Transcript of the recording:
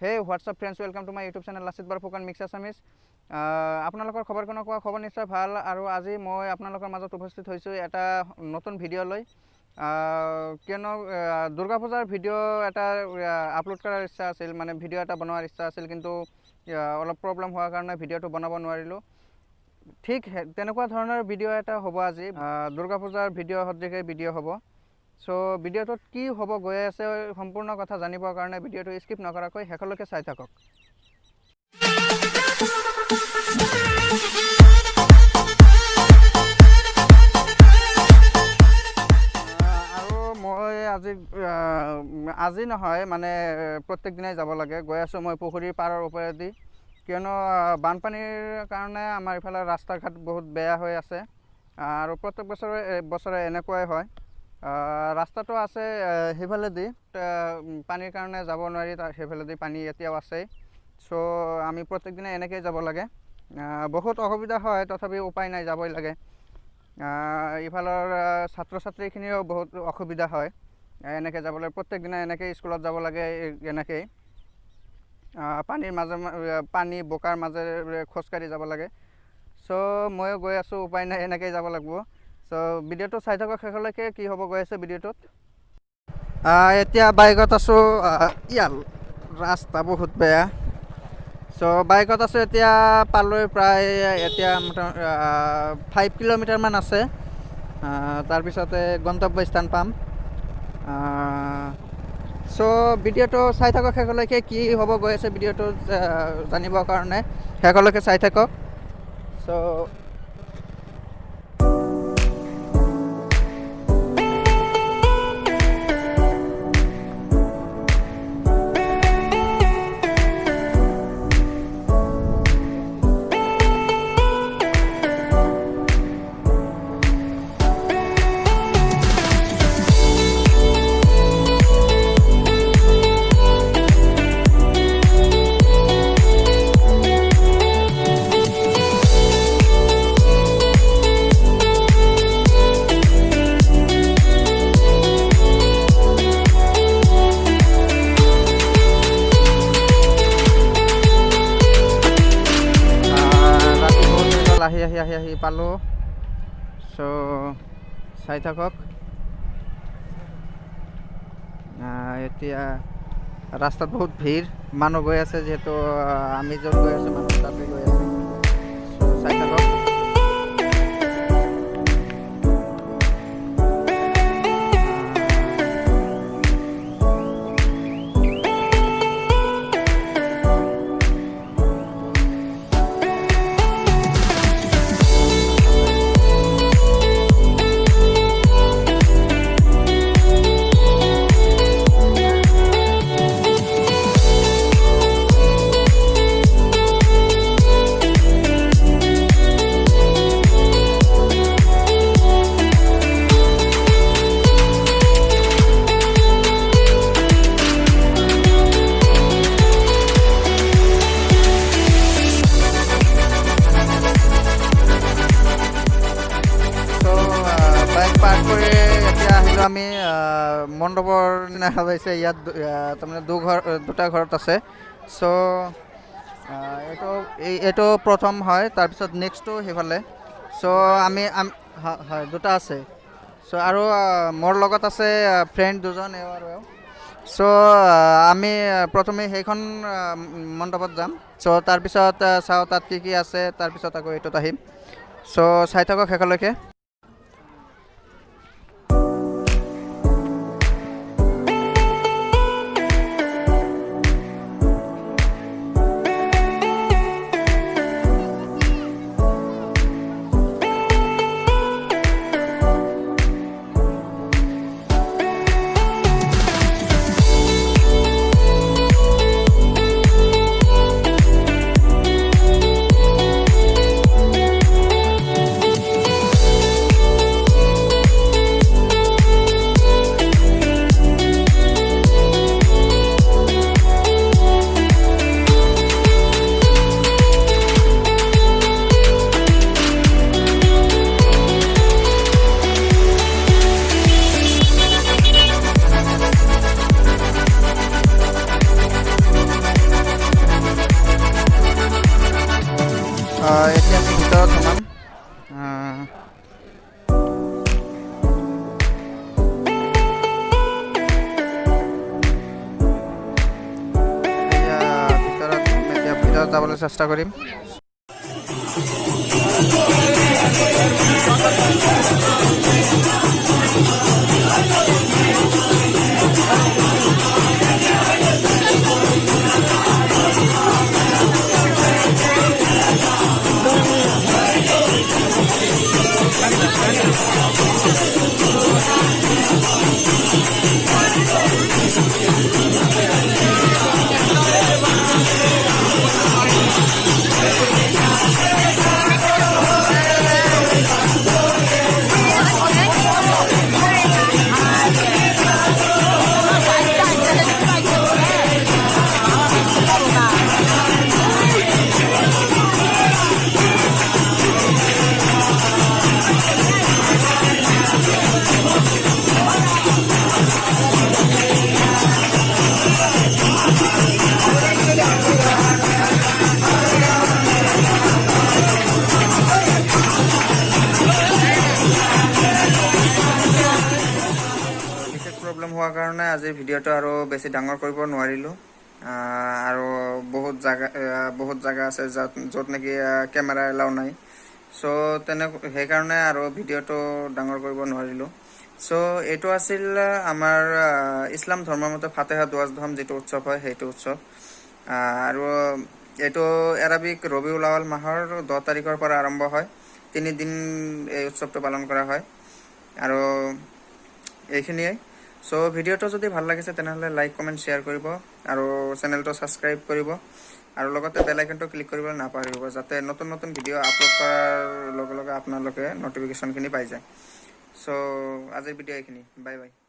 হে WhatsApp friends, welcome to my YouTube channel Lachit Borphukan mix Assamese. আপোনালোকৰ খবৰ কেনেকুৱা? খবৰ নিশ্চয় ভাল। আৰু আজি মই আপোনালোকৰ মাজত উপস্থিত হৈছোঁ এটা নতুন ভিডিঅ' লৈ। কিয়নো দুৰ্গা পূজাৰ ভিডিঅ' এটা আপলোড কৰাৰ ইচ্ছা আছিল, মানে ভিডিঅ' এটা বনোৱাৰ ইচ্ছা আছিল, কিন্তু অলপ প্ৰব্লেম হোৱাৰ কাৰণে ভিডিঅ'টো বনাব নোৱাৰিলোঁ। ঠিক তেনেকুৱা ধৰণৰ ভিডিঅ' এটা হ'ব আজি, দুৰ্গা পূজাৰ ভিডিঅ' সদৃশে ভিডিঅ' হ'ব। সো ভিডিঅ'টোত কি হ'ব গৈ আছে সম্পূৰ্ণ কথা জানিবৰ কাৰণে ভিডিঅ'টো স্কিপ নকৰাকৈ শেষলৈকে চাই থাকক। আৰু মই আজি নহয়, মানে প্ৰত্যেক দিনাই যাব লাগে। গৈ আছোঁ মই পুখুৰীৰ পাৰৰ ওপৰেদি, কিয়নো বানপানীৰ কাৰণে আমাৰ ইফালে ৰাস্তা ঘাট বহুত বেয়া হৈ আছে। আৰু প্ৰত্যেক বছৰে এনেকুৱাই হয়। ৰাস্তাটো আছে সেইফালেদি, পানীৰ কাৰণে যাব নোৱাৰি, সেইফালেদি পানী এতিয়াও আছেই। চ' আমি প্ৰত্যেক দিনাই এনেকৈয়ে যাব লাগে। বহুত অসুবিধা হয়, তথাপিও উপায় নাই, যাবই লাগে। ইফালৰ ছাত্ৰ ছাত্ৰীখিনিৰো বহুত অসুবিধা হয় এনেকৈ যাবলৈ। প্ৰত্যেক দিনাই এনেকৈ স্কুলত যাব লাগে, এনেকৈয়ে পানী বোকাৰ মাজেৰে খোজকাঢ়ি যাব লাগে। চ' ময়ো গৈ আছোঁ, উপায় নাই, এনেকৈয়ে যাব লাগিব। চ' ভিডিঅ'টো চাই থাকক শেষলৈকে, কি হ'ব গৈ আছে ভিডিঅ'টোত। এতিয়া বাইকত আছোঁ, ইয়াৰ ৰাস্তা বহুত বেয়া। চ' বাইকত আছোঁ, এতিয়া পালৈ প্ৰায় এতিয়া 5 কিলোমিটাৰমান আছে, তাৰপিছতে গন্তব্যস্থান পাম। চ' ভিডিঅ'টো চাই থাকক শেষলৈকে, কি হ'ব গৈ আছে ভিডিঅ'টো জানিবৰ কাৰণে শেষলৈকে চাই থাকক। চ' আহি পালোঁ। চ' চাই থাকক। এতিয়া ৰাস্তাত বহুত ভিৰ, মানুহ গৈ আছে, যিহেতু আমি য'ত গৈ আছোঁ মানুহ তাতে গৈ আছে। চ' চাই থাকক। আমি মণ্ডপৰ দেখা পাইছে, ইয়াত তাৰমানে দুটা ঘৰত আছে। চ' এইটো প্ৰথম হয়, তাৰপিছত নেক্সটটো সেইফালে। চ' হয়, দুটা আছে। চ' আৰু মোৰ লগত আছে ফ্ৰেণ্ড দুজন আৰু। চ' আমি প্ৰথমে সেইখন মণ্ডপত যাম। চ' তাৰপিছত চাওঁ তাত কি আছে, তাৰপিছত আকৌ এইটোত আহিম। চ' চাই থাকক শেষলৈকে। যাবলৈ চেষ্টা কৰিম। প্ৰব্লেম হোৱাৰ কাৰণে আজি ভিডিঅ'টো আৰু বেছি ডাঙৰ কৰিব নোৱাৰিলোঁ আৰু বহুত জাগা আছে য'ত নেকি কেমেৰা এলাও নাই চ' সেইকাৰণে আৰু ভিডিঅ'টো ডাঙৰ কৰিব নোৱাৰিলোঁ। চ' এইটো আছিল আমাৰ ইছলাম ধৰ্মৰ মতে ফাতেহা দুআজ ধম যিটো উৎসৱ হয় সেইটো উৎসৱ আৰু এইটো এৰাবিক ৰবিউল আউৱাল মাহৰ 10 তাৰিখৰ পৰা আৰম্ভ হয়। 3 দিন এই উৎসৱটো পালন কৰা হয় আৰু এইখিনিয়ে। চ' ভিডিঅ'টো যদি ভাল লাগিছে তেনেহ'লে লাইক কমেণ্ট শ্বেয়াৰ কৰিব আৰু চেনেলটো ছাবস্ক্ৰাইব কৰিব আৰু লগতে বেল আইকনটো ক্লিক কৰিবলৈ নাপাহৰিব যাতে নতুন নতুন ভিডিঅ' আপলোড কৰাৰ লগে লগে আপোনালোকে নটিফিকেশ্যনখিনি পাই যায়। চ' আজিৰ ভিডিঅ' এইখিনি। Bye bye.